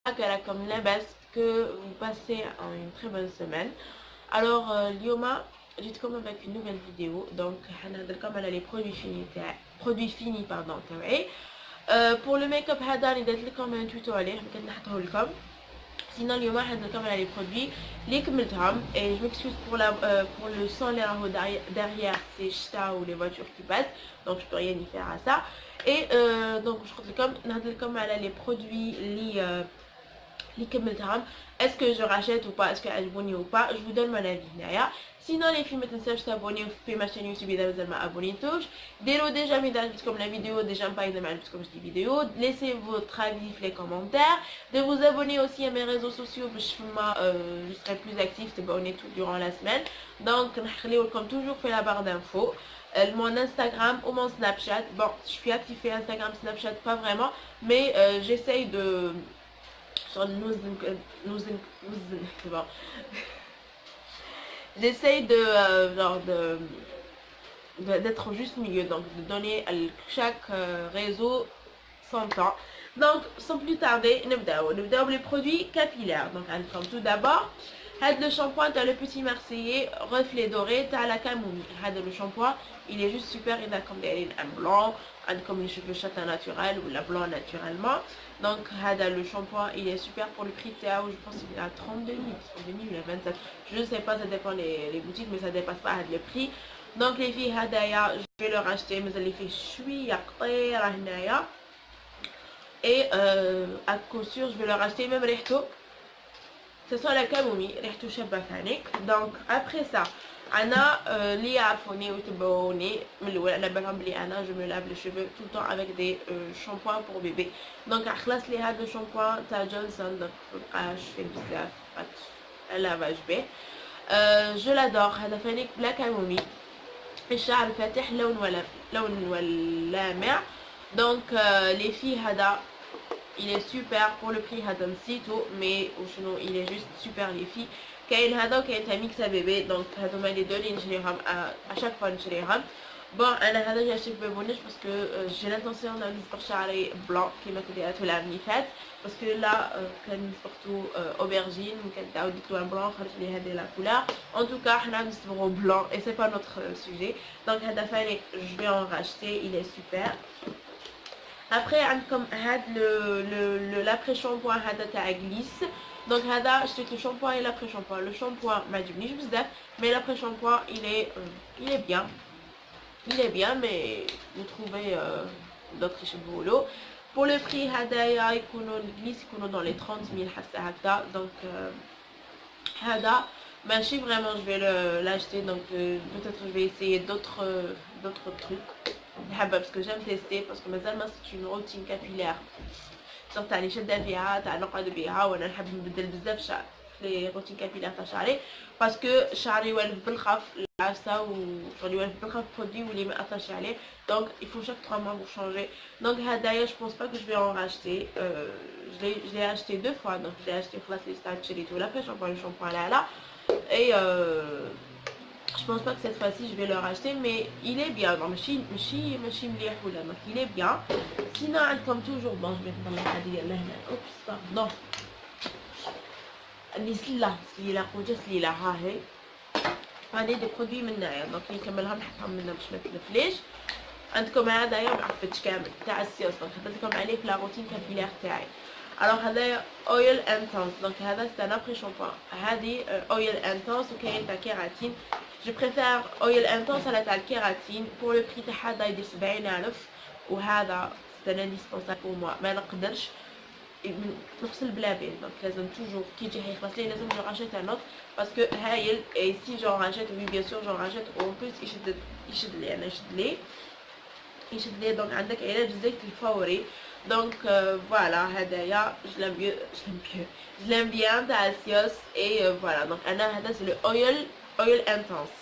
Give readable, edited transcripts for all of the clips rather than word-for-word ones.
comme l'abas, que vous passez une très bonne semaine. Alors, Lioma, جيتكم avec une nouvelle vidéo. Donc, هنهضرلكم على les produits finis pardon تاعي. Pour le make-up هذا راني درت لكم un tuto عليه يمكن نحطه لكم. Sinon, اليوم هنهضرلكم على les produits اللي كملتهم. Et je m'excuse pour le son اللي راهو derrière ces chats ou les voitures qui passent. Donc, je peux rien y faire à ça. Et donc, je قلت لكم نهضرلكم على les produits اللي est-ce que je rachète ou pas, est-ce que عجبوني ou pas, je vous donne mon avis هنايا. Sinon les filles, ما تنساوش تابونيو في ma chaîne YouTube إذا مازال ما abonnez-توش. ديروا déjà إذا عجبتكم la vidéo, déjà pas إذا ما عجبتكمش دي vidéo. Laissez votre avis dans les commentaires. De vous abonner aussi à mes réseaux sociaux باش فما je serai plus active تبعوني tout durant la semaine. Donc نخليو لكم toujours fait la barre d'infos. Mon Instagram ou mon Snapchat. Bon, je suis active sur Instagram, Snapchat pas vraiment, mais j'essaye de c'est bon. J'essaye de d'être au juste milieu, donc de donner à chaque réseau son temps. Donc sans plus tarder, نبداو les produits capillaires. Donc comme tout d'abord هذا le shampoing t'as le petit marseillais reflet doré, t'as la camomille. هذا le shampoing il est juste super, il a comme des un blanc, comme les cheveux châtain naturel ou la blanc naturellement. Donc le shampoing il est super pour le prix تاعو, je pense qu'il est à 32 000 ou à 27, je ne sais pas, ça dépend les boutiques, mais ça dépasse pas le prix. Donc les filles je vais leur acheter, mais les filles شوية قطيرة هنايا. Et à coup sûr je vais leur acheter même ريحته. Ce sont la camomille, ريحته شابة ثانيك. Donc après ça انا اللي يعرفوني ويتبعوني من الاول على بالهم بلي انا je me lave les cheveux tout le temps avec des shampoings pour bébé. Donc خلص لي هذا الشامبوان تاع جونسون, donc مبقاش فيه بزاف لافاج به. je l'adore. هذا ثانيك بلا camomille, الشعر فاتح لون ولامع. Donc les filles هذا il est super pour le prix هذا نسيتو, mais sinon il est juste super les filles. كاين هذا وكاين تاع ميكس بيبي, دونك هذوما لي دو اللي نشريهم اشاك فوا نشريهم. بون انا هذا جا شي بونيش باسكو جي لانتونسيون نصبغ شعري بلون كيما كنت درت العام اللي فات, باسكو لا كان صبغتو اوبرجين وكان تعاود درت ان بلون خرج لي هذه لا كولور. ان توكا حنا نصبغو بلون اي سي با نوتر سوجي. دونك هذا فاني جو في ان راشتي, il est super. Après عندكم هاد l'après shampoing هذا تاع glisse. Donc هذا شريت le shampoing et l'après shampoing. Le shampoing ما عجبنيش بزاف, mais l'après shampoing il est bien. Il est bien, mais vous trouvez d'autres chez. Pour le prix هذايا يكونوا الجليس يكونوا dans les 30 000 حتى هكذا. Donc هذا ماشي vraiment je vais l'acheter, donc peut-être je vais essayer d'autres trucs parce que j'aime tester, parce que مازال c'est une routine capillaire صرت تاعني شادة فيها تاع نقعد بيها, وانا نحب نبدل بزاف في روتين كابيلير تاع شعري, باسكو شعري يولف بالخف العفسه وشغل يولف بالخف برودوي واللي ما اثرش عليه. Donc il faut chaque 3 mois vous changer. Donc هدايا je pense pas que je vais en racheter. Je l'ai acheté 2 fois, donc je l'ai acheté خلاص لي ستارت شريته l'après shampoing là et je pense pas que cette fois-ci je vais le racheter, mais il est bien. Non, ماشي مليح ولا, donc il est bien. Sinon comme toujours, bon je vais نطلع هذه ديالنا هنا. اوبس باردون, اللي سليله خوجه سليله ها هي. هذه دي برودوي من هنايا, دونك اللي نكملهم نحطهم منها باش ما تلفليش. عندكم هذايا معفش كامل تاع السيوس, دونك حطيت لكم عليه في لا روتين كابيلير تاعي. Alors هذايا اويل انتنس, دونك هذا سي ان ابري شامبوان. هذه اويل انتنس وكاين تاع كيراتين. Je préfère oil intense à la تاع الكيراتين. pour le prix تاعها هذا يدير 70,000, وهذا c'est un indispensable pour moi. ما نقدرش نغسل بلا بين, دونك لازم توجور كي يجي يخلص لي لازم جو راشيت ان اوتر, باسكو هايل. اي سي جو راشيت, وي بيان سور جو راشيت, اون بليس يشد لي انا يشد لي. دونك عندك علاج الزيت الفوري. دونك فوالا هدايا je l'aime bien تاع السيوس. اي فوالا دونك انا هذا سي لو oil intense.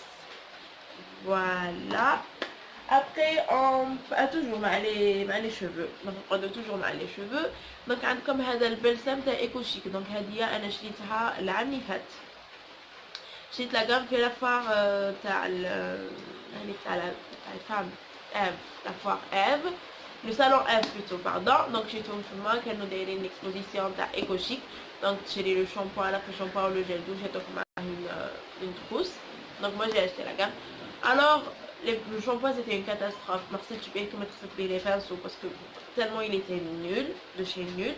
Voilà. Après on toujours مع les cheveux, donc on regarde toujours مع les cheveux. Donc عندكم هذا البلسم تاع ايكو شيك. دونك هذه انا شريتها العام اللي فات, شريت لا غام في لا فار تاع يعني تاع الفام ايف, لا فار ايف. le salon F plutôt, pardon. Donc j'ai tout le monde qui nous donne une exposition éco-chic. Donc j'ai le shampoing, la shampoing ou le gel douche, j'ai tout une trousse. Donc moi j'ai acheté la gamme. Alors le shampoing c'était une catastrophe. Merci tu payes comme les pinceaux parce que tellement il était nul, de chez nul.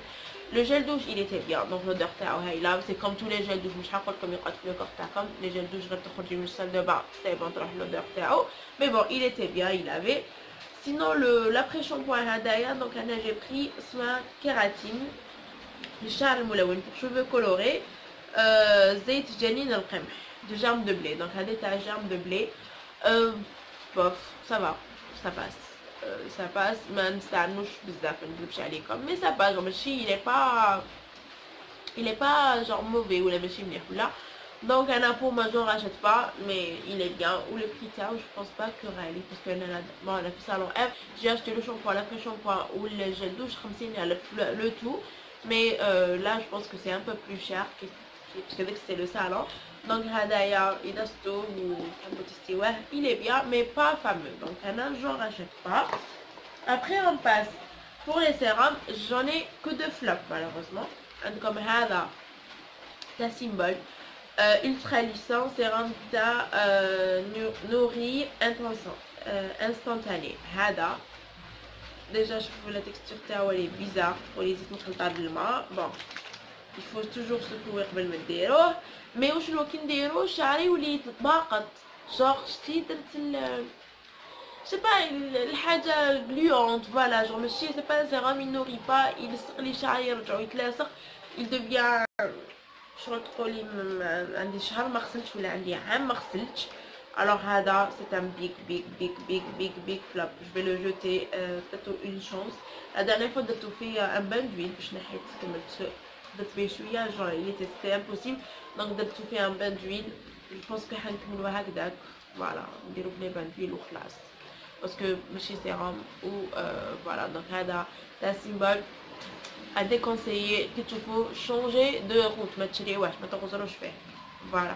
Le gel douche il était bien, donc l'odeur là c'est comme tous les gels douche, مش هقول comme يقعد le corps comme les gels douche غير تخرجي من salle de bain c'est bon تروح l'odeur تاعو. Mais bon il était bien, il avait. Sinon l'après-shampoing هدايا donc j'ai pris soin kératine للشعر الملون pour cheveux colorés زيت جنين القمح de germe de blé. Donc هذا تاع germe de blé bof ça va, ça passe. Ça passe, mais نستعملوش بزاف منكذبش عليكم, mais ça passe. Genre ماشي il est pas genre mauvais ولا ماشي مليح ولا. Donc un pour moi j'en rachète pas, mais il est bien. Ou le prix tao je pense pas que réalité parce que bon on a fait salon F. J'ai acheté le shampoing, l'après-shampoing ou le gel douche 50 le tout, mais là je pense que c'est un peu plus cher parce que c'est le salon. Donc هدايا إذا ستو وتحبوا تستواه il est bien mais pas fameux, donc j'en rachète pas. Après on passe pour les sérums, j'en ai que deux flops malheureusement. Comme هذا تاع symbole ultra lissant sérum تاع nourri instantané. هذا déjà je trouve la texture تاعو elle est bizarre pour les مخلطة بالماء. Bon il faut toujours secouer قبل ما نديروه. مي وشنو كي نديرو شعري وليت يتباقط جوغ شتي درت سي با الحاجه غليونت فوالا جوغ ماشي سي با سيرام ينوري با يلصق لي شعري يرجعو يتلاصق il devient شغل تقولي عندي شهر ما غسلتش ولا عندي عام ما غسلتش. Alors هذا c'est un big flop. Je vais le jeter peut-être une chance. La dernière fois درتو فيه un bain d'huile باش نحيت كملت درت فيه شويه genre il était c'était impossible. Donc درتو فيه un bain d'huile. Je pense que حنكملوها هكذاك فوالا نديرو بلي bain d'huile وخلاص parce que ماشي sérum ou voilà. Donc هذا تاع symbole à déconseiller que tu faut changer de route ما تشريوهش ما تغزروش فيه voilà.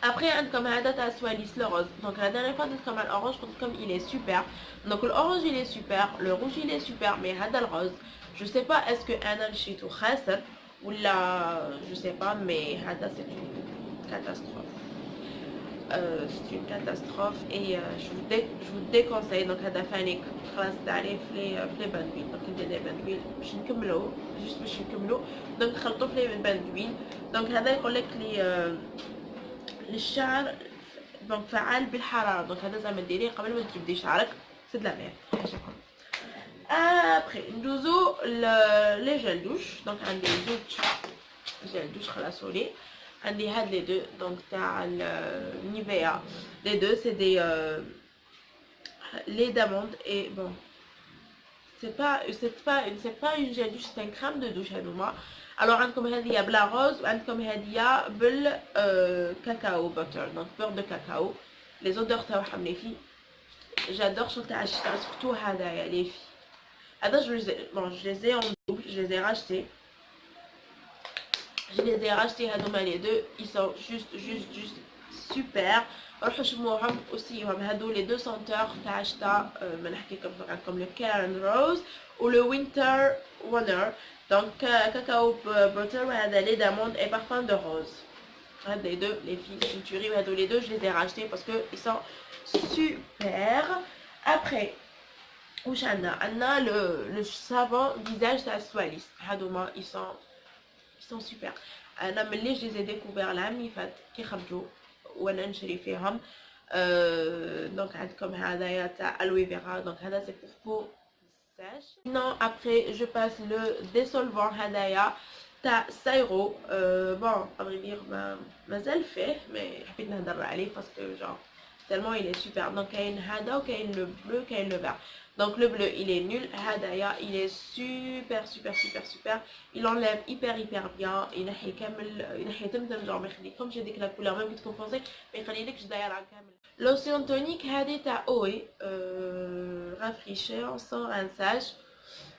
Après comme هذا تاع سواليس le rose. Donc la dernière fois comme l'orange comme il est super. Donc l'orange il est super, le rouge il est super, mais هذا le rose je sais pas est-ce que انا لشيتو خاسر ولا je sais pas, mais هذا c'est une catastrophe. C'est une catastrophe et je vous déconseille. Donc هذا فانيك خلاص تعرف في بان دويل. دونك ندير لي بان دويل باش نكملو جوست باش نكملو. دونك نخلطو في بان دويل. دونك هذا يقول لك لي للشعر دونك فعال بالحراره. دونك هذا زعما ديريه قبل ما تجبدي شعرك سي دو لا ميرد. Après ندوزو لي جيل دوش. دونك عندي زوج جيل دوش خلاصولي. عندي هاد لي دو دونك تاع نيفيا. لي دو سي دي لait d'amande et bon c'est pas une gel douche, c'est un crème de douche هذوما. alors عندكم هذه بلا روز وعندكم هذه بال كاكاو باتر donc beurre de cacao. les odeurs تاعهم لي في j'adore شغل تاع الشتاء surtout هذايا لي في هذا je les ai en double, je les ai rachetés. Je les ai rachetés هذوما les deux, ils sont juste super. روحوا شموهم وسيهم هادو les deux senteurs تاع الشتا ما نحكيكم عندكم le Karen Rose ou le Winter Wonder. donc cacao butter وهذا lait d'amande et parfum de rose. هاد les deux les filles ceinturées وهادو les deux je les ai rachetés parce que ils sont super. après واش عندنا le savon visage تاع سواليس هادوما ils sont super. انا ملي je les ai découvert العام اللي فات كي خرجوا وانا نشري فيهم. دونك عندكم هذايا تاع الوي فيرا. دونك هذا سي بور sèche. non après je passe le dissolvant هذايا تاع سايرو. bon à vrai dire مازال فيه mais حبيت نهضر عليه parce que genre tellement il est super. donc كاين هذا وكاين le bleu كاين le vert. donc le bleu il est nul. هذايا il est super. il enlève hyper bien. ينحي كامل ينحي تمتم genre ما يخليكمش هذيك لا كولور ميم كي تكونبونسي ما يخليلكش دايره كامل. لوسيون تونيك هذه تاع اوي rafraîcheur sans rinçage.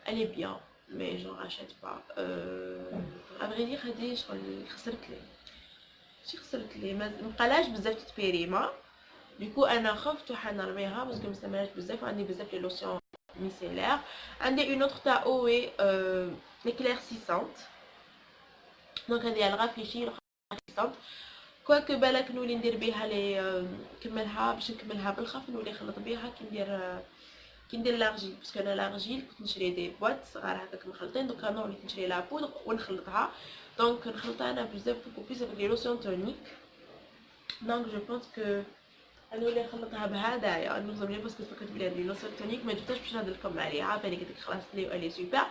elle est bien mais j'en rachète pas. à vrai dire هذه شغل خسرت لي مابقالاش بزاف تتبيريما. دوكو انا خفت وحنرميها باسكو مستعملاش بزاف وعندي بزاف لي لوسيون micellaire. عندي une autre تاع اوي éclaircissante. دونك هذه الغافيشي الغافيشيسانت. كواكو بالك نولي ندير بيها لي نكملها باش نكملها بالخف نولي نخلط بيها كي ندير لارجيل باسكو انا لارجيل كنت نشري دي بواط صغار هكاك مخلطين دوكا انا وليت نشري لا بودر ونخلطها. دونك نخلطها انا بزاف بليس افيك لي لوسيون تونيك. دونك جو بونس كو نولي نخلطها بهدايا نوصل لي باسكو فكرت بلي هادي لوسيون تونيك ما جبتهاش باش نهضر لكم عليها بالي قلت لك خلاص لي سوبر.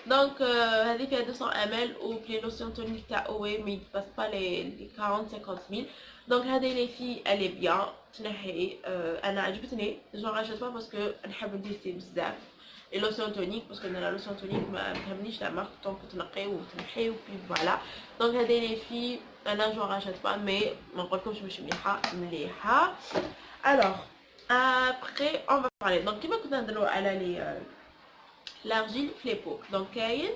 دونك هذه فيها 200 ml و بلي لوسيون تونيك تاع اوي مي باس با لي 40 50 ميل. دونك هذه لي في الي بيان تنحي. انا عجبتني جون عجبت با باسكو نحب نديستي بزاف لي لوسيون تونيك باسكو انا لا لوسيون تونيك ما فهمنيش لا مارك طونك تنقي وتنحي وبي فوالا. دونك هذه لي في انا جون عجبت با مي ما نقولكمش مش مليحه. الوغ ابري اون فا بارلي. دونك كيما كنا نهضروا على لي لارجيل فليبو. دونك كاين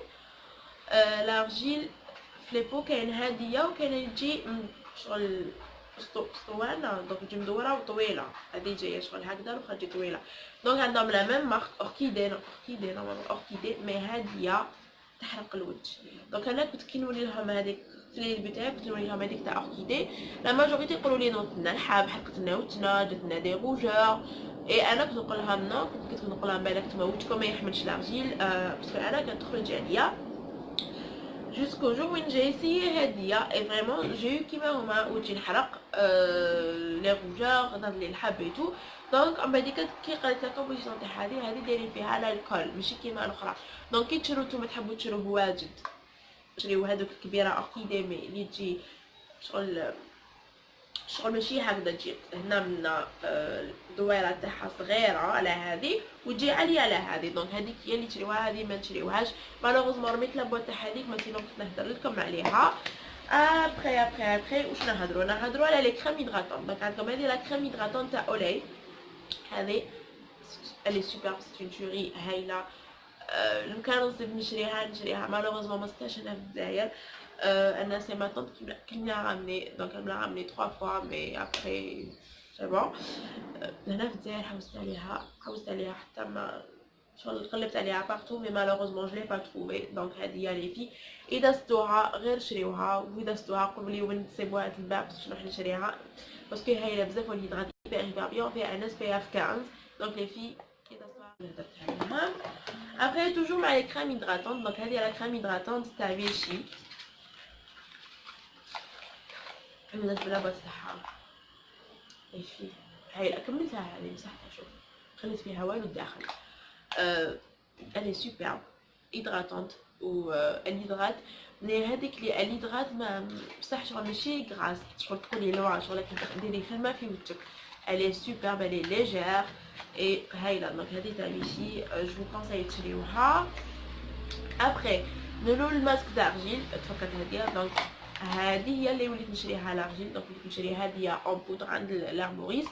لارجيل فليبو كاين هاديه وكاين تجي شغل اسطوانه دونك تجي مدوره وطويله. هذه جايه شغل هكذا واخا تجي طويله. دونك عندهم لا ميم مارك اوركيدي نورمالمون اوركيدي مي هاديه تحرق الوجه. دونك انا كنت كي نولي لهم هذيك في البدايه كنت نولي لهم هذيك تاع اوركيدي لا ماجوريتي يقولوا لي نوض لنا الحاب حرقت لنا وجهنا جات لنا دي روجور. اي انا كنت نقول لهم نو كنت نقول لهم بالك تما وجهكم ما يحملش لارجيل باسكو انا كانت تخرج عليا jusqu'au jour où j'ai essayé هادية et vraiment j'ai eu كيما هما وجهي نحرق لي روجور نض لي الحب اي تو. دونك من بعد كي قالت لك الكومبوزيسيون تاع هذه دايرين فيها الكول ماشي كيما الاخرى. دونك كي تشرو نتوما تحبوا تشروه واجد شريو هذوك الكبيره اوركيدي مي اللي تجي شغل ماشي هكذا تجي هنا من الدويره تاعها صغيره على هذه وتجي عاليه على هذه. دونك هذيك هي اللي تشريوها هذه ما نشريوهاش مالوغوزمون رميت لا تاع هذيك ما سينو كنت نهضر لكم عليها. ابري واش نهضروا على لي كريم هيدراتون. دونك عندكم هذه لا كريم هيدراتون تاع اولاي هذه الي سوبر سي اون توري هايله. لو كان نصيب نشريها مالوغوزمون ما ستاش هنا في الجزائر. انا سي ما طنط كي me l'a ramené donc elle me l'a ramené 3 fois mais après c'est bon. هنا في الجزائر حوست عليها حتى ما شغل قلبت عليها بارتو مي مالوغوزمون جو لي با تروفي. دونك هذه هي لي في اذا ستوها غير شريوها واذا ستوها قولوا لي وين تسيبوها تنباع باش نروح نشريها باسكو هايله بزاف والهيدرات هيبر بيان فيها ان اس بي اف 15. دونك لي في اذا ستوها après toujours مع لي كريم هيدراتون. دونك هذه لا كريم هيدراتون تاع فيشي عملت بلا باس تاعها ايشي هاي كملتها هذه مسحتها شوف خليت فيها والو الداخل. الي سوبر هيدراتونت و الهيدرات مي هذيك لي الهيدرات ما بصح شغل ماشي غراس شغل تقولي لو شغل ديري خدمه في وجهك. الي سوبر الي ليجير اي هايله. دونك هذه تاع ميشي جو كونساي تشريوها. ابري نولو الماسك دارجيل تفكرت هذه. دونك هذه هي اللي وليت نشريها لارجيل. دونك وليت نشريها هذه اون بودر عند لارموريس.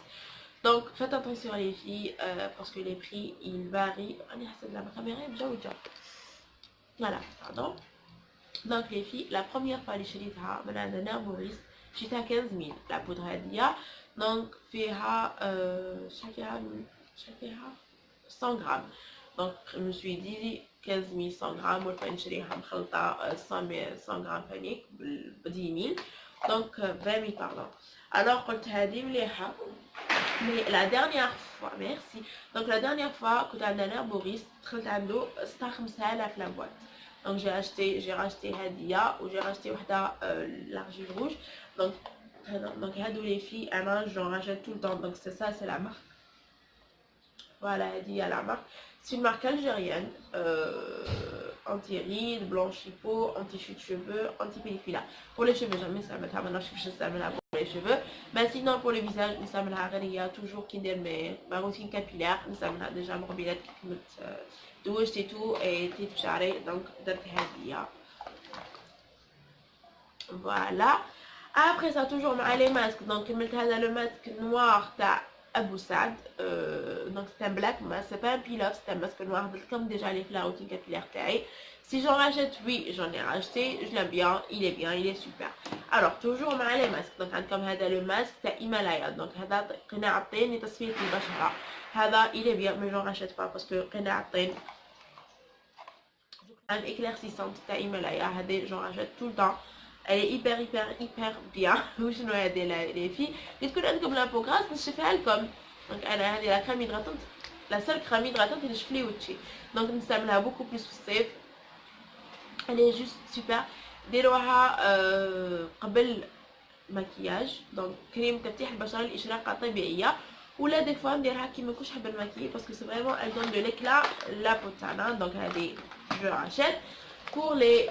دونك فات اتونسيون لي في باسكو لي بري il varie. راني حسب لا كاميرا مجوجه فوالا باردون. دونك لي في لا بروميير فوا اللي شريتها من عند لارموريس شريتها 15000 لا بودر هذه. دونك فيها شحال فيها 100 غرام. دونك جو سوي دي 15100 غرام ولا نشريها مخلطه 100 غرام فانيك ب 10000 دونك 20000 باردون. الوغ قلت هذه مليحه مي لا ديرنيير فوا ميرسي. دونك لا ديرنيير فوا كنت عند لارموريس دخلت عنده 5000 لا بواط. دونك جي راشتي هديه و جي راشتي وحده لارجيل روج. دونك هادو لي في انا جو راشيت tout le temps. دونك سي ça c'est la marque. Voilà, هذه هي la marque. C'est une marque algérienne, anti-rides, blanchi-peau, anti-chute cheveux, anti-pellicula. Pour les cheveux, jamais ça me tape, je sais ça me l'a pour les cheveux. Mais sinon pour le visage, ça me l'a il y a toujours qui donne ma routine capillaire, ça me l'a déjà mon robinet qui me douche et tout et type charré, donc d'être voilà. Après ça toujours les masques, donc le masque noir t'as Abou Saad, donc c'est un black mask, c'est pas un peel-off, c'est un masque noir comme déjà les la routine capillaire taille. Si j'en rachète, oui, j'en ai racheté, je l'aime bien, il est super. Alors toujours les masques, donc comme le masque c'est Himalaya, donc هذا قناعتين لتصفية البشرة. هذا il est bien mais j'en rachète pas parce que قناع الطين un éclaircissante تاع Himalaya هذه j'en rachète tout le temps. Elle est hyper bien. وشنو هذه les filles كي تكون عندكم لا بو غراس نشوفها لكم. دونك انا هذه لا كريم هيدراتونت لا سيل كريم هيدراتونت اللي شفت لي وجهي دونك نستعملها بوكو بليس في الصيف. Elle est juste super. ديروها قبل مكياج دونك كريم تفتيح البشره الاشراقه طبيعيه ولا دي فوا نديرها كي ما نكونش حابه الماكيي باسكو سي فريمون elle donne de l'éclat la peau تاعنا دونك هذه je rachète pour les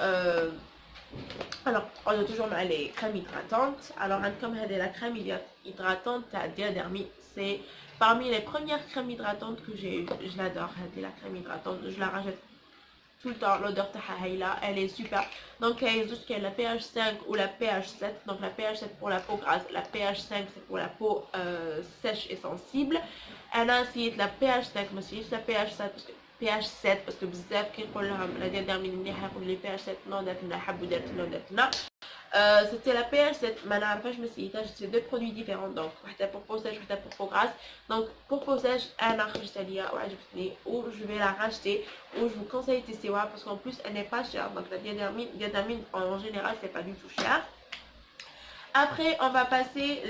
alors on a toujours les crèmes hydratantes. Alors comme elle est la crème hydratante à Diadermi, c'est parmi les premières crèmes hydratantes que j'ai eues. Je l'adore, elle est la crème hydratante, je la rachète tout le temps. L'odeur de elle est super. Donc il y a juste la pH 5 ou la pH 7. Donc la pH 7 pour la peau grasse, la pH 5 c'est pour la peau sèche et sensible. Elle a essayé de la pH 5 mais c'est juste la pH 7 parce que pH 7 parce que بزاف كيقول لهم لا ديرمي مليحه يقولوا لي pH 7 نو درت لنا حب ودرت لنا ودرت لنا. C'était la pH 7 ما نعرفهاش ما سيتهاش. C'est deux produits différents donc وحده pour peau sèche وحده pour peau grasse. Donc pour peau sèche انا خرجت عليا وعجبتني و je vais la racheter ou je vous conseille de tester parce qu'en plus elle n'est pas chère. Donc la diadamine en général c'est pas du tout cher. Après on va passer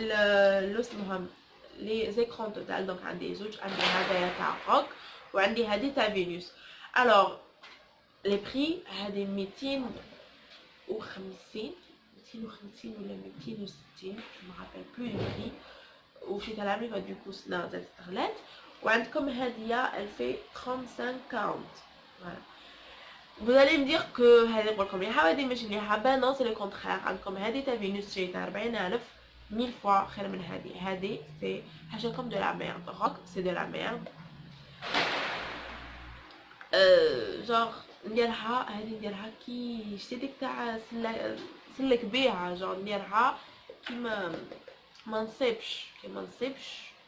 les écrans total. Donc عندي زوج عندي هذايا تاع روك وعندي هذه تاع فينوس. alors les prix هذه 250 ولا 260 je me rappelle plus du prix ومشيت على عمري فدو كو سنة زادت استغلت. وعندكم هذه elle fait 35-40 voilà. Vous allez me dire que هذه نقولكم مليحة وهذه ماشي مليحة. ben non c'est le contraire. عندكم هذه تاع فينوس شريتها 40,000 1000 fois خير من هذه c'est حاشاكم de la merde. rock c'est de la merde. genre نديرها هذه نديرها كي شتي ديك تاع سلك بيها genre نديرها كيما ما نصيبش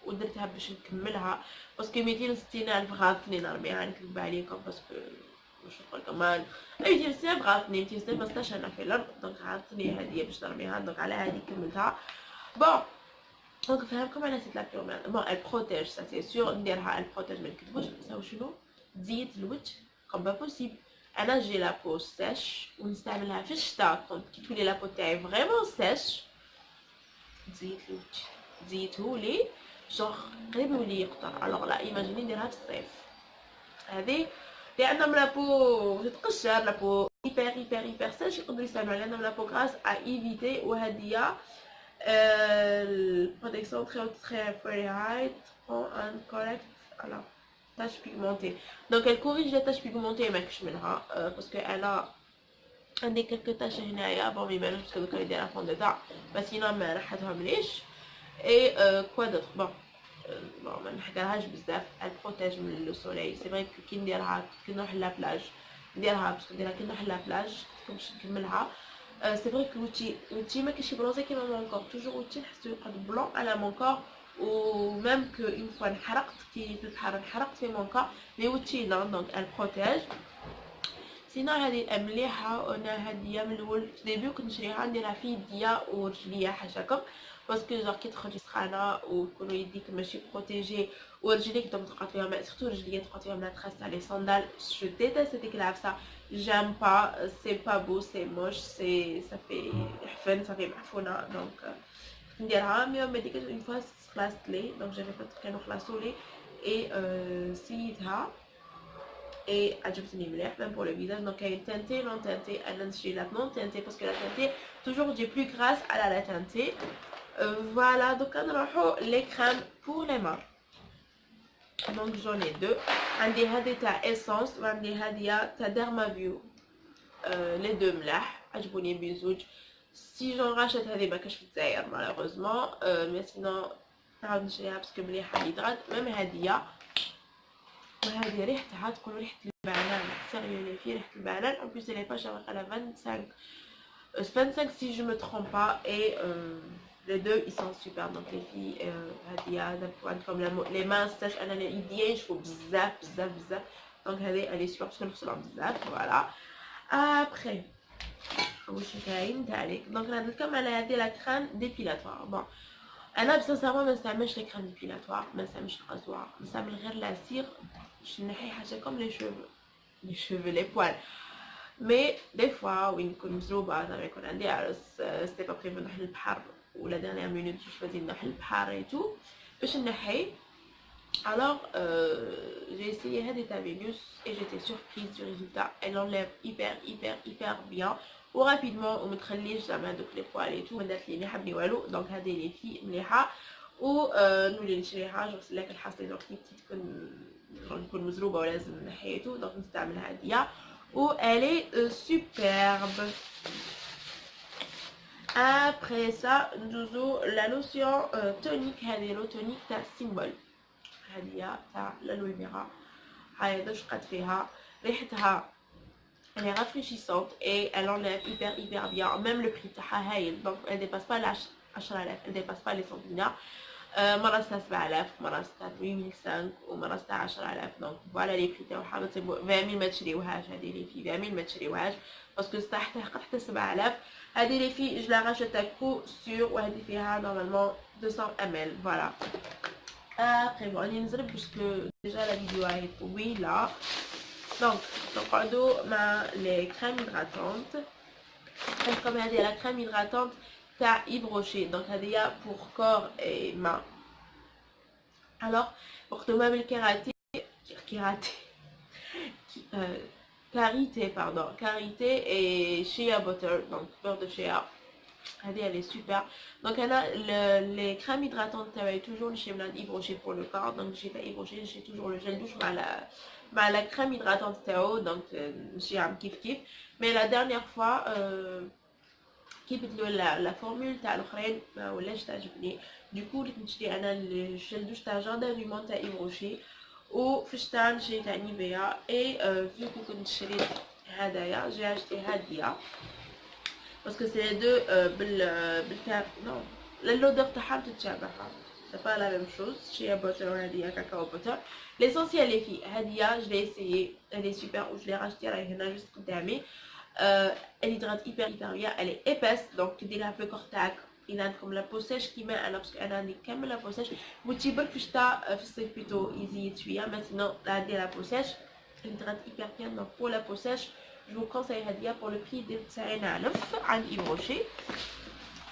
ودرتها باش نكملها باسكو 260,000 غاثني نرميها نكذب عليكم باسكو واش نقول لكم 260,000 غاثني 260,000 ما ستاش انا في الارض دونك غاثني هذه باش نرميها دونك على هذه كملتها بون دونك نفهمكم على سيت لا بيومير بون elle protège ça c'est sûr نديرها elle protège ما نكذبوش نساو شنو تزيد الوجه comme pas possible. انا جي لا بو سيش ونستعملها في الشتاء كي تولي لا بو تاعي فريمون سيش تزيد الوجه تزيدهولي جوغ قريب يولي يقطر. الوغ لا ايماجيني نديرها في الصيف هذه اللي عندهم لا بو تتقشر لا بو hyper سيش يقدروا يستعملوا اللي عندهم لا بو غراس ا ايفيتي. وهذه البروتيكسيون très Fahrenheit prend un correct alors taches pigmentées. Donc elle corrige les taches pigmentées ماكش منها parce que elle a عندي quelques taches هنايا bon ما يبانوش باسكو دوكا نديرها فون دو تاع بس هنا ما نحتهمليش. et quoi d'autre bon ما نحكرهاش بزاف. elle protège من لو سوليل. سي فري كي نديرها كي نروح لا بلاج نديرها باسكو نديرها كي نروح لا بلاج باش نكملها. سي فري كو وجهي ما كاينش برونزي كيما مون كور توجور وجهي نحسو يقعد بلون على مون كور ou même que une fois انحرقت كي تتحرق انحرقت في مون كور مي وجهي لا دونك elle protège. سينا هذه مليحه. وانا هذه من الاول في ديبيو كنت نشريها نديرها في يديا ورجليا حاشاكم باسكو جور كي تخرجي سخانه وتكونوا يديك ماشي بروتيجي ورجليك دوك تقعد فيهم سورتو رجليا تقعد فيهم لا تريس تاع لي صندال جو ديتاست ديك العفسه j'aime pas c'est pas beau c'est moche c'est ça fait حفن ça fait معفونه دونك نديرها مي ما ديك اون فوا خلاصت لي دونك جافي بوتر كانوا خلاصوا لي اي سيتها اي عجبتني مليح même pour le visage. donc elle est teintée non teintée. انا نشري لا non teintée parce que la teintée toujours j'ai plus grasse à la teintée. voilà donc نروحوا les crèmes pour les mains. donc j'en ai deux. عندي هذه تاع essence وعندي هذه تاع Dermaview. les deux ملاح عجبوني بزوج. si j'en rachète هذه ما كاش في الجزائر malheureusement mais sinon نعاود نشريها باسكو مليحه ليدرات. ميم هذه وهذه ريحتها تقول ريحه البنان سيريو لي في ريحه البنان. en plus elle est pas chère على 25 si je me trompe pas. et les deux ils sont super. donc les filles هذه عندكم les mains sèches انا يديا يشوفوا بزاف donc هذه elle est super parce que نغسلها بزاف. voilà après واش كاين تاعك. دونك نهضر لكم على هذه لا كريم ديبيلاتوار. بون انا بصراحه ما نستعملش لي كريم ديبيلاتوار، ما نستعملش الرازوار، نستعمل غير لاسير باش نحي حاجه كوم لي شوفو لي بوال. مي دي فوا وين نكون مزروبه زعما يكون عندي عرس سيتي با بريفو نروح للبحر ولا ديرنيير مينوت جو شوازي نروح للبحر اي تو باش نحي. Alors, j'ai essayé Hadetavenus et j'étais surprise du résultat. Elle enlève hyper bien ou rapidement ou me تخليش زعما دوك لي بوال اي تو ما دارت لي مليحه بلي والو. دونك هذه لي في مليحه و نولي نشريها جو سلاك الحاصله دونك نكون مزروبه ولازم نحيتو دونك نستعمل هاديه و elle est superbe. Après ça, nous la lotion tonique, هذه لو tonique تاع سيمبل، هذه تاع الالوي فيرا. هاي دوش قد فيها ريحتها elle est rafraîchissante et elle enlève hyper bien. Même le prix تاعها هايل، donc elle dépasse pas les 10000، elle dépasse pas les 100 dinars. مرة ستة 7000، مرة ستة 8005 ومرة ستة 10000. دونك فوالا لي بري تاعها. ما تسيبو 20000 ما تشريوهاش، هادي لي في 20000 ما تشريوهاش باسكو تحقق حتى 7000. هادي لي في جو لا راشيت كو سور وهادي فيها نورمالمون 200 ml. فوالا ابخي بون راني نزرب باسكو ديجا لا فيديو راهي طويلة. دونك نقعدو مع لي كريم هيدراتونت. كوم هادي لا كريم هيدراتونت تاع Yves Rocher. Donc هذه pour corps et mains. Alors pour tomber بالكيراتي karité et shea butter, donc beurre de shea. Elle est super. Donc elle a les crèmes hydratantes تاعي toujours chez Yves Rocher pour le corps. Donc j'ai pas Yves Rocher, j'ai toujours le gel douche مع la crème hydratante تاعو. donc j'ai un kiff. Mais la dernière fois كي بدلوا لا فورمول تاع الاخرين ما ولاش تعجبني. دوكو وليت نشري انا الجل دوش تاع جاردن دومون تاع ايف روشي وفشتان شريت تاع نيفيا. اي فيكو كنت شريت هدايا جي اشتي هاديه باسكو سي لي دو بالكاب نو اللودر تاعها تتشابه، سي با لا ميم شوز. شيا بوتر وهاديه كاكاو بوتر. ليسونسيال لي في هاديه جو لي اسيي elle est super و جو لي راشتي راهي هنا جوست قدامي. Elle hydrate hyper bien, elle est épaisse donc تديرها في الكور تاعك اذا عندكم لا بو سيش كيما انا باسكو انا عندي كامل لا بو سيش وتيبر في الشتا في الصيف بيتو يزيد شويه. ماتينو عندي لا بو سيش elle hydrate hyper bien donc pour la peau sèche je vous conseille هاديه pour le prix ديال 90,000 عند Yves Rocher.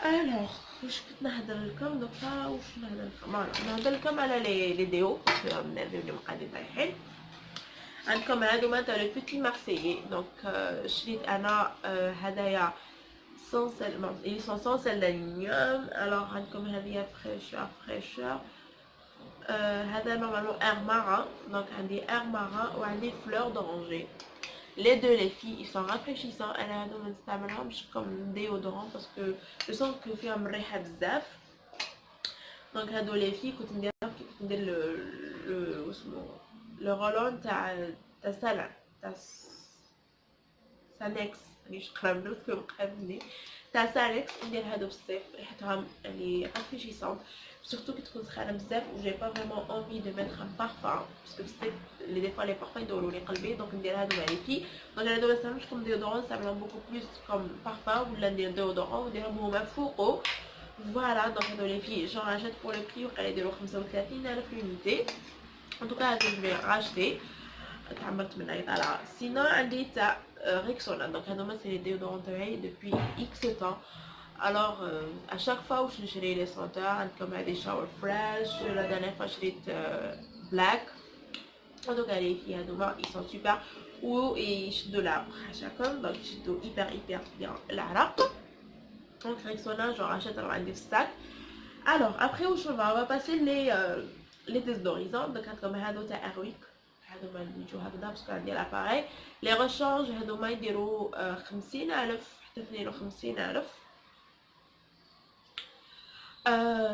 alors واش كنت نهضر لكم دوكا واش نهضر لكم نهضر لكم على لي ديو باسكو الفيديو اللي مقادين رايحين. عندكم هادوما تاع لو بوتي مارسيي. دونك شريت انا هدايا سون ils sont sans sel d'aluminium. alors عندكم هذه فريشور هذا نورمالمون اير ماران. دونك عندي اير ماران وعندي فلور دورانجي. les deux les filles ils sont rafraîchissants. انا هادو ما نستعملهمش كوم ديودورون باسكو جو سون كو فيهم الريحه بزاف. دونك هادو لي في كنت ندير لو اسمو لو رولون تاع سالان تاع سانكس مانيش قراب نكتب قابلني تاع سانكس. ندير هادو في الصيف ريحتهم يعني رافريشيسونت سورتو كي تكون سخانه بزاف و جي با فريمون اونفي دو ميتر ان بارفان باسكو في الصيف لي دي فوا لي بارفان يدوروني قلبي. دونك ندير هادو مع لي في. دونك هادو ما نستعملهمش كوم ديودورون، نستعملهم بوكو بلوس كوم بارفان ولا ندير ديودورون ونديرهم هما فوقو. فوالا دونك هادو لي في جون راشيت بور لو بري وقال يديرو 35,000 l'unité. en tout cas هادو جو في racheter تعمرت منها طالعه. سينو عندي تاع ريكسونا. دونك هادوما سي لي ديودورون تاعي دوبوي اكس طون. الوغ ا شاك فوا واش نشري لي سونتور عندكم هادي شاور فريش. لا دانيير فوا شريت بلاك. دونك هادي في هادوما اي سون سوبر و يشدو العرق حاشاكم. دونك يشدو ايبر بيان العرق. دونك ريكسونا جو راشيت عندي في الساك. الوغ ابخي واش on va passer les désodorisants. دونك عندكم هادو تاع ارويك هادوما اللي يجو هكذا باسكو عندي لاباري. لي ريشانج هادوما يديرو 50,000 حتى 52,000.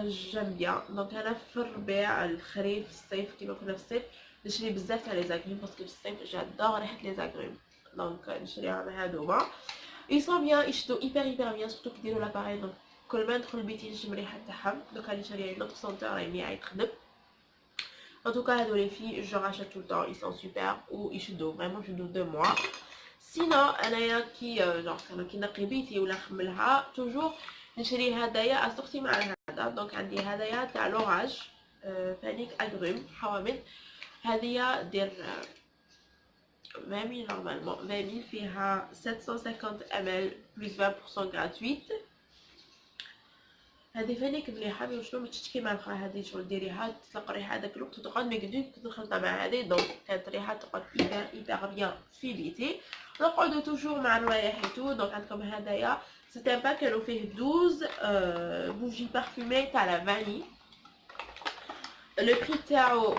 جيم بيان. دونك انا في الربيع الخريف الصيف كيما كنا في الصيف نشري بزاف تاع لي زاغريم باسكو في الصيف جادور ريحه لي زاغريم. دونك نشريهم هادوما ils sont bien يشدو hyper bien سورتو كي ديرو لاباري. دونك كل ما ندخل البيت نشم الريحه تاعهم. دوك راني شاريه نوتر سونتور راهي مليحه يتخدم. en tout cas هادو لي في je rachète tout le temps ils sont super و يشدو فريمون يشدو 2 mois. سينو انايا كي جونغ كي نقي بيتي ولا نخملها توجور نشري هدايا اسورتي مع هذا. هذا. دونك عندي هذايا تاع لوراج بانيك اغروم حوامض. هذيا دير 20 000 normalement 20 000 فيها 750 ml plus 20% gratuite. هذه فانيك مليحه مي شنو متشتي كيما الاخرى. هذه شغل ديريها تطلق ريحه هذاك الوقت تقعد مي قديم كنت نخلطها مع هذه دونك كانت ريحه تقعد ايبر بيان في بيتي. نقعدو توجور مع الروايح ايتو. دونك عندكم هذايا سيتي ان باك كانوا فيه 12 بوجي بارفومي تاع لا فاني. لو بري تاعو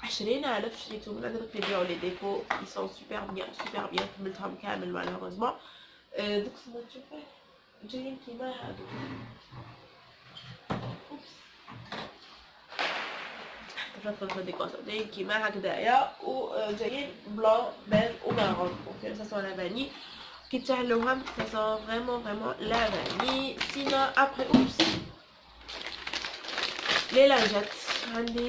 20,000 شريتهم. انا درت يبيعوا لي ديبو ils sont super bien كملتهم كامل مالوغوزمون. دوك سما تشوفوا جايين كيما هادو جايين كيما هكذايا وجايين بلون بيج ومارون. دونك سا سون لا فاني كي تشعلوهم سا سون فريمون لا فاني. سينو ابري اوبس لي لانجات عندي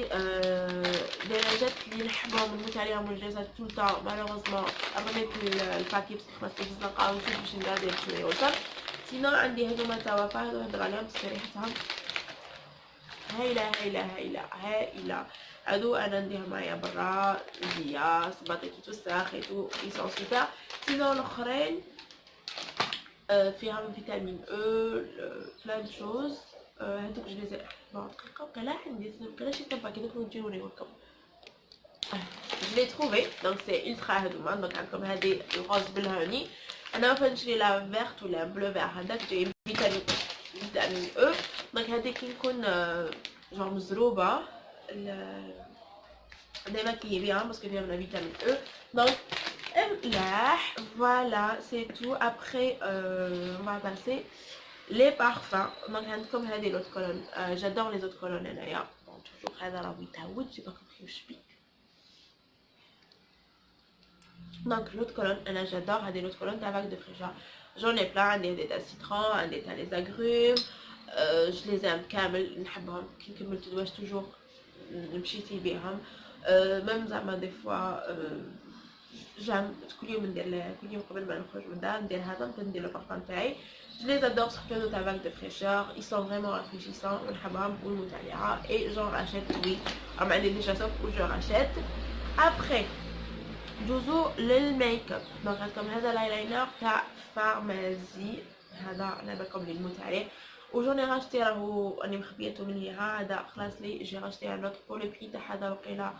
لي لانجات اللي نحبهم نموت عليهم والجازات طول طون. مالوغوزمون رميت الباكي بصح ما استفدتش نلقاهم باش ندير شويه وصل. سينو عندي هذوما توا هادو نهضر عليهم بس ريحتهم هايله. هادو انا نديهم معايا برا زيا صباطي توسخ ايتو يسون سوبر. سينو الاخرين فيهم فيتامين او بلان دو شوز. هادوك جو لي بون دقيقه وكلا عندي كلا شي طبا كي دوك نجي نوريكم. جو لي تروفي دونك سي الترا هادوما. دونك عندكم هادي الغوز بالهوني. انا فنشري لا فيرت ولا بلو فير هذاك جاي فيتامين او. دونك هادي كي نكون جون مزروبه ديما كيبيعها باسكو فيها من فيتامين او. دونك ملاح فوالا سي تو. ابخي on va passer les parfums. دونك عندكم هذه لوت كولون. جادور لي زوت كولون انايا بون توجور هذا راه يتعود جي با كومبري واش بيه. دونك لوت كولون انا جادور هذه لوت كولون تاع فاك دو فريشا. جون اي بلان. عندي هذه تاع سيترون عندي تاع لي زاغروم. جو لي زام كامل نحبهم. كي نكمل تدواش توجور مشيتي بيهم. ميم زعما دي فوا جام كل يوم ندير كل يوم قبل ما نخرج من الدار ندير هذا ندير لو بارفان تاعي. Je les adore sur le tabac de fraîcheur, ils sont vraiment rafraîchissants, on les et j'en rachète, oui, on m'a déjà sauf où je rachète. Après, دوزو للميك اب. دونك عندكم هذا الايلاينر تاع فارمازي. هذا انا بالكم اللي نموت عليه وجوني راشتي راهو راني مخبيته من هي. هذا خلاص لي جي راشتي ان اوتر بور لو بري تاع هذا وقيله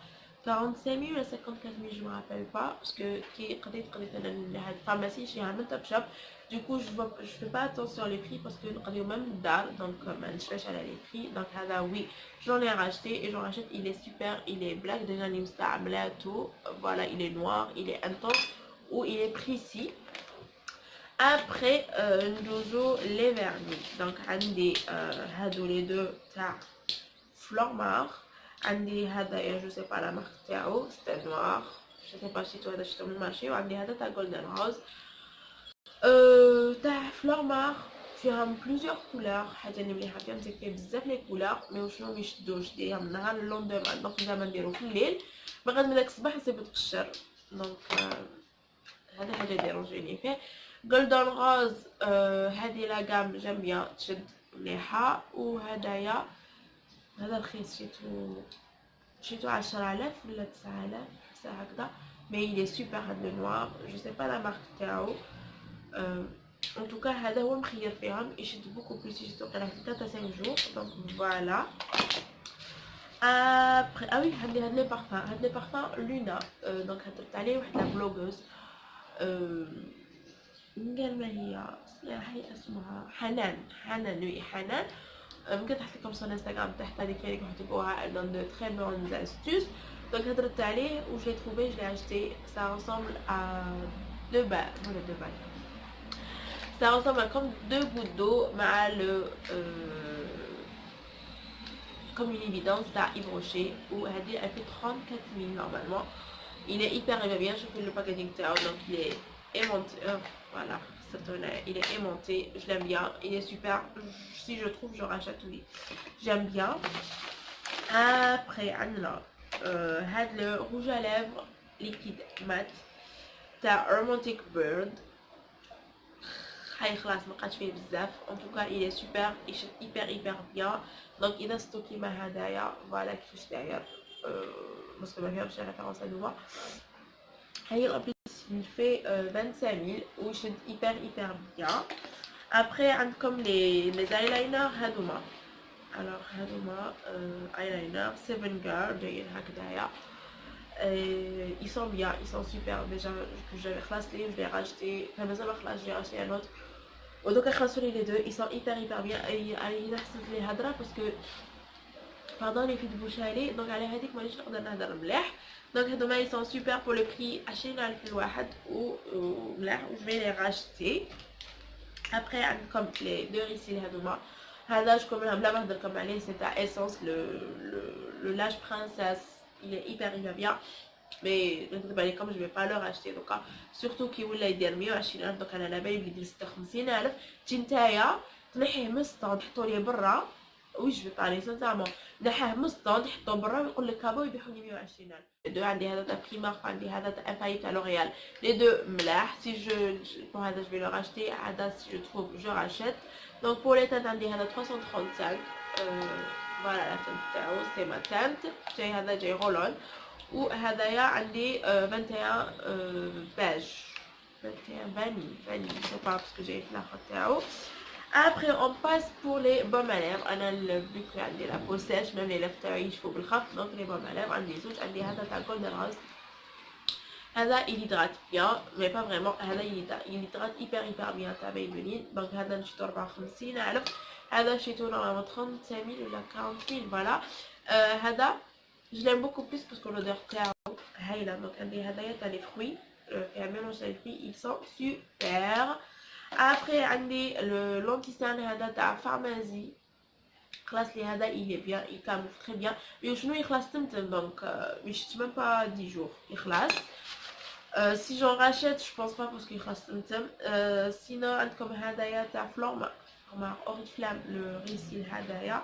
45 000 ولا 54 000 جو مابيل با باسكو كي قضيت انا هاد الفارماسي شيها من توب شوب. دوكو جو في با اتونسيون لي بري باسكو نقضيو ميم الدار دونك ما نشفاش على لي بري. دونك هذا وي j'en ai racheté et j'en rachète. Il est super, il est black déjà راني مستعملاته. Voilà, il est noir, il est intense ou il est précis. Après ندوزو لي vernis. donc عندي هادو لي دو تاع فلورمار. عندي هذا جو سي با لا مارك تاعو سي نوار جو سي با شيتو هذا شفتو من المارشي. وعندي هذا تاع جولدن روز تاع فلورمار. فيهم بليزيور كولور. حاجه اللي مليحه فيهم زي فيه بزاف لي كولور مي وشنو ميشدوش ديريها من النهار للوندومان. دونك زعما نديرو في الليل بغيت من داك الصباح نسيبو تقشر. دونك هذا حاجه ديرونجيني فيه. جولدن روز هذه لا غام جام بيان تشد مليحه. وهدايا هذا رخيص شيتو 10,000 ولا 9,000 حتى هكذا مي il est super. هذا نوار جو سي با لا مارك تاعو. en tout cas هذا هو مخير فيهم يشد بوكو بليس. يشد وقيله 3 5 جور. دونك فوالا. ابري وي عندي هاد لي بارفان. هاد لي بارفان لونا. دونك هضرت عليه واحد لا بلوغوز قال ما هي اسمها حنان وي حنان. ممكن تحط لكم صور انستغرام تحت هذيك اللي كتبوها. elle donne de très bonnes astuces. donc هضرت عليه و j'ai trouvé je l'ai acheté. ça ressemble à 2 balles. voilà 2 balles. ça ressemble à comme 2 gouttes d'eau مع le comme une évidence تاع Yves Rocher. وهذه elle fait 34 000 normalement. il est hyper bien. je fais le packaging تاعو donc il est aimanté. voilà il est aimanté. je l'aime bien. il est super. si je trouve je rachète. oui j'aime bien. après عندنا هاد le rouge à lèvres liquide mat تاع Romantic Bird. خلاص ما بقاش فيه بزاف. en tout cas il est super يشد hyper bien. donc اذا ستو كيما هدايا فوالا كيفاش داير باسكو ما فيهمش ريفيرونس هادوما. هاي الابليك il fait 25000 ويشد hyper bien. après عندكم les ايلاينر هادوما. alors هادوما ايلاينر 7 girl جايين هكذايا. ils sont bien, ils sont super. déjà que j'avais classé, je l'ai racheté, enfin mais ça m'a classé, j'ai racheté un autre. Donc les deux, ils sont hyper bien. Et il a les hadra parce que pardon les filles de bouche à aller, donc elle a dit que moi je leur donne hadra mleh. donc demain ils sont super pour le prix عشرين ألف الواحد وملح. je vais les racheter. après comme les deux ici les hadoma هذا comme la بلا comme عليه c'est à Essence le lage princesse. il est hyper bien. mais comme je vais pas leur acheter donc surtout كي ولا يدير 120,000 دوك انا على بالي بلي 56,000 تجي نتايا تنحيه من ستاند تحطو ليه برا. وي جو بارلي سانسيرمون نحيه من ستاند يحطوه برا ويقول لك كابو يبيعوا لي 120,000. لي دو عندي هذا تاع بريمارك عندي هذا تاع انفايت تاع لوريال. لي دو ملاح. سي جو بور هذا جو في لو راشتي هذا سي جو تروف جو راشيت. دونك بور لي تانت عندي هذا 335 فوالا لا تانت تاعو سي ما تانت جاي هذا جاي رولون. وهذايا عندي 21 باج 21 فاني جو با باسكو جاي في الاخر تاعو. après on passe pour les baumes à lèvres. انا البيك عندي لا بو سيش ميم لي ليف تاعي يشفو بالخف. دونك لي بaumes à lèvres عندي زوج. عندي هذا تاع جولدن روز. هذا il hydrate bien mais pas vraiment. هذا il hydrate hyper bien تاع ميبلين. دونك هذا نشيتو 54,000. هذا شيتو نورمالمون 35,000 ولا 40,000 فوالا. هذا je l'aime beaucoup plus parce que l'odeur تاعو هايله. دونك عندي هدايا تاع لي فروي فيها ميلونج تاع لي فروي ils sont super. après عندي لونتيسان هذا تاع فارمازي خلاص لي هذا il est bien il camoufle très bien. mais شنو يخلص تمتم دونك مش même pas 10 jours يخلص. si j'en rachète je pense pas parce qu'il يخلص تمتم. sinon عندكم هدايا تاع فلورما اوريفلام لو ريسيل هدايا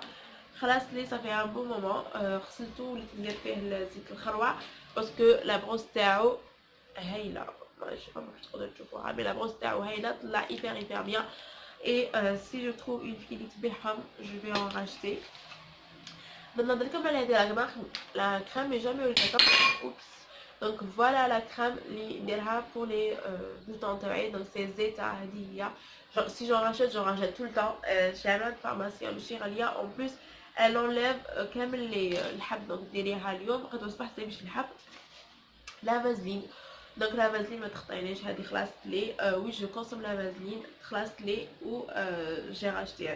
خلاص لي صافي ان بون مومون. غسلتو وليت ندير فيه زيت الخروع باسكو لا بروس تاعو هايله. ماشي ما تقدروا تشوفوها مي لا بروس تاعو هايله طلع hyper bien. et si je trouve une fille اللي تبيعهم je vais en racheter. maintenant نقدر على هذه لا crème mais jamais وليتها. oups. donc voilà la crème اللي نديرها pour les boutons تاعي. donc c'est zeta هذه هي. si j'en rachète tout le temps. chez un pharmacien ماشي غاليه en plus. elle enlève كامل الحب. دونك ديريها اليوم قد صباح تلبش الحب. لا فازلين. دونك لا فازلين ما تخطينيش هذه خلاصت لي. وي جو كونسوم لا فازلين خلاصت لي. و جي راشتي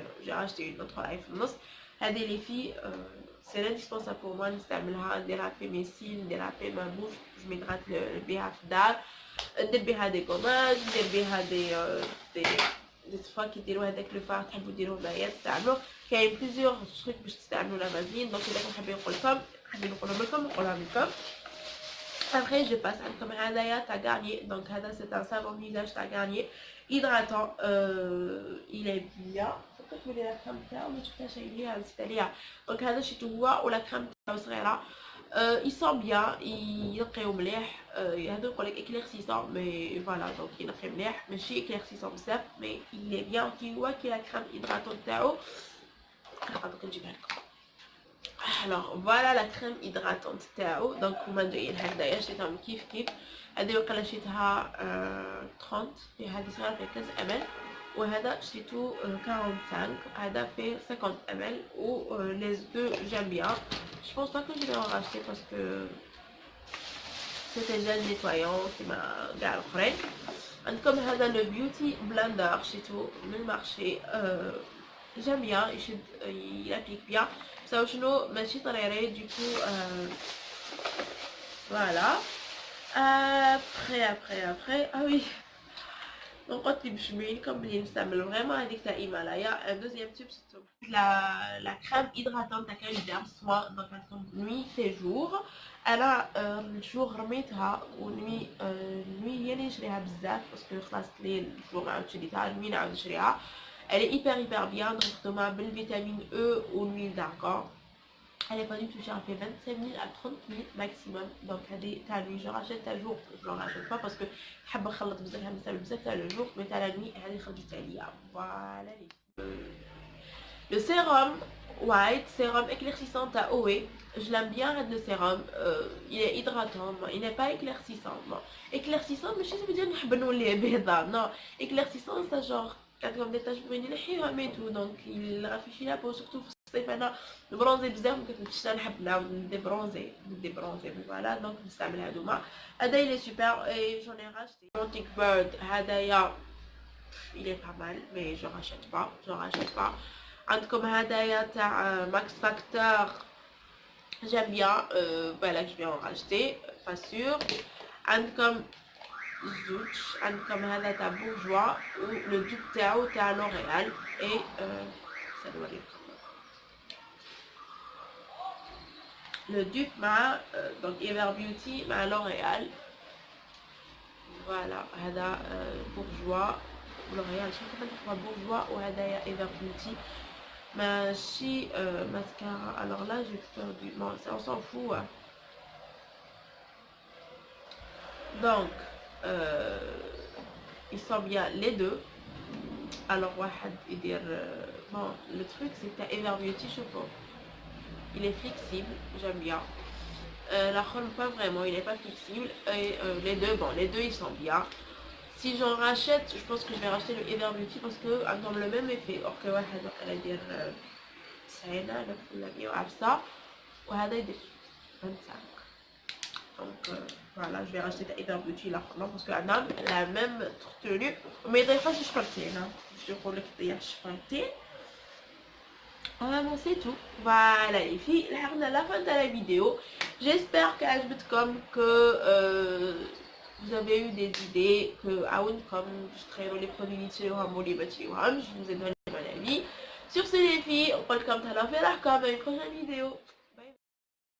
اون اوتر في النص. هذه لي في سي انديسبونسابل بور موا نستعملها. نديرها في ميسيل نديرها في ما بوش جو ميدرات بيها في الدار. ندير بها دي كوماج ندير بها دي طفا كيديروا هذاك لو فار تحبوا ديروه معايا تستعملوا. كاين بليزيور تريك باش تستعملوا لا فازلين. دونك اذا حابين نقولهم لكم نقولهم لكم. après je passe عندكم هذايا تاع غارنيer. دونك هذا c'est un savon visage تاع غارنيer hydratant. il est bien. فكرت بلي لا كريم تاعو ما شفتهاش هي نسيت عليها. دونك هذا شفتو هو ولا كريم تاعو صغيره. ils sont bien ينقيو مليح. هادو نقولك éclaircissant mais voilà donc ينقي مليح ماشي éclaircissant بزاف mais il est bien. كي هو كي لا كريم hydratant تاعو دوك نجيبها لكم. alors voilà la crème hydratante تاعو. دونك هما جايين هكذايا شريتهم كيف هذه وقيلا شريتها 30 في هذه صغيره فيها 15 ml. وهذا شريتو 45 هذا فيه 50 ml. و les deux j'aime bien. je pense pas que je vais en racheter parce que c'était déjà nettoyant كيما كاع الاخرين. عندكم هذا le beauty blender شريتو من المارشي. j'aime bien il applique bien. ça شنو ماشي طريري دوكو voilà. après ah oui نقط لي باش نبين لكم بلي نستعمل فريمون هذيك تاع هيمالايا. دوزيام توب سيتو لا كريم هيدراتون تاع كاليدير سوا. دونك عندكم نوي سي جور. انا الجور رميتها ونوي هي اللي نشريها بزاف باسكو خلاص لي الجور عاود شريتها نوي نعاود نشريها. elle est hyper bien. donc مخدومه بالفيتامين او والميل داركون Elle est pas du tout chère, elle fait 25 000 à 30 000 maximum. Donc t'as nuit, je rachète ta jour, je ne rachète pas parce que حابة نخلط بزاف همسة بزاف تاع le jour, mais t'as la nuit هذه خرجت عليا. Voilà les filles. Le sérum white, sérum éclaircissant à OE. Je l'aime bien le sérum, il est hydratant, il n'est pas éclaircissant. Bon. Éclaircissant, mais je sais pas dire نحب نولي بيضاء. Non, éclaircissant ça genre comme des taches brunes ينحيهم et tout, donc il rafraîchit la peau surtout في الصيف. انا نبرونزي بزاف ممكن في الشتاء نحب نعاود نديبرونزي فوالا دونك نستعمل هادوما. هذا il est super et j'en ai racheté. Montic Bird هذايا il est pas mal mais je rachète pas. عندكم هدايا تاع ماكس فاكتور j'aime bien, voilà que je vais en racheter, pas sûr. عندكم زوج عندكم هذا تاع بورجوا le dupe تاعو تاع لوريال et ça doit être le dupe مع donc Ever Beauty مع لوريال. Voilà هذا بورجوا لوريال شنو كنحطها بورجوا وهدايا Ever Beauty. ماشي mascara. Alors là j'ai perdu, bon ça on s'en fout hein. Donc ils sont bien les deux. Alors واحد يدير bon le truc c'est que Ever Beauty chapeau il est flexible, j'aime bien. La Chrome pas vraiment, il est pas flexible et les deux bon les deux ils sont bien. Si j'en rachète, je pense que je vais racheter le Ever Beauty parce que عندهم le même effet. Or que واحد وقيلا يدير 90 ولا 110 وهذا يدير 25. Donc voilà, je vais racheter ta Ever Beauty là parce que عندهم la même tenue mais يضيفوهاش شفرتين. Je يقول لك طيح شفرتين. Vraiment c'est tout. Voilà les filles, on a la fin de la vidéo. J'espère qu'عجبتكم que vous avez eu des idées, que comme je traite les produits نشريوهم واللي ما تشريوهمش, je vous ai donné mon avis. Sur ce les filles, on peut comme ça la faire comme une prochaine vidéo.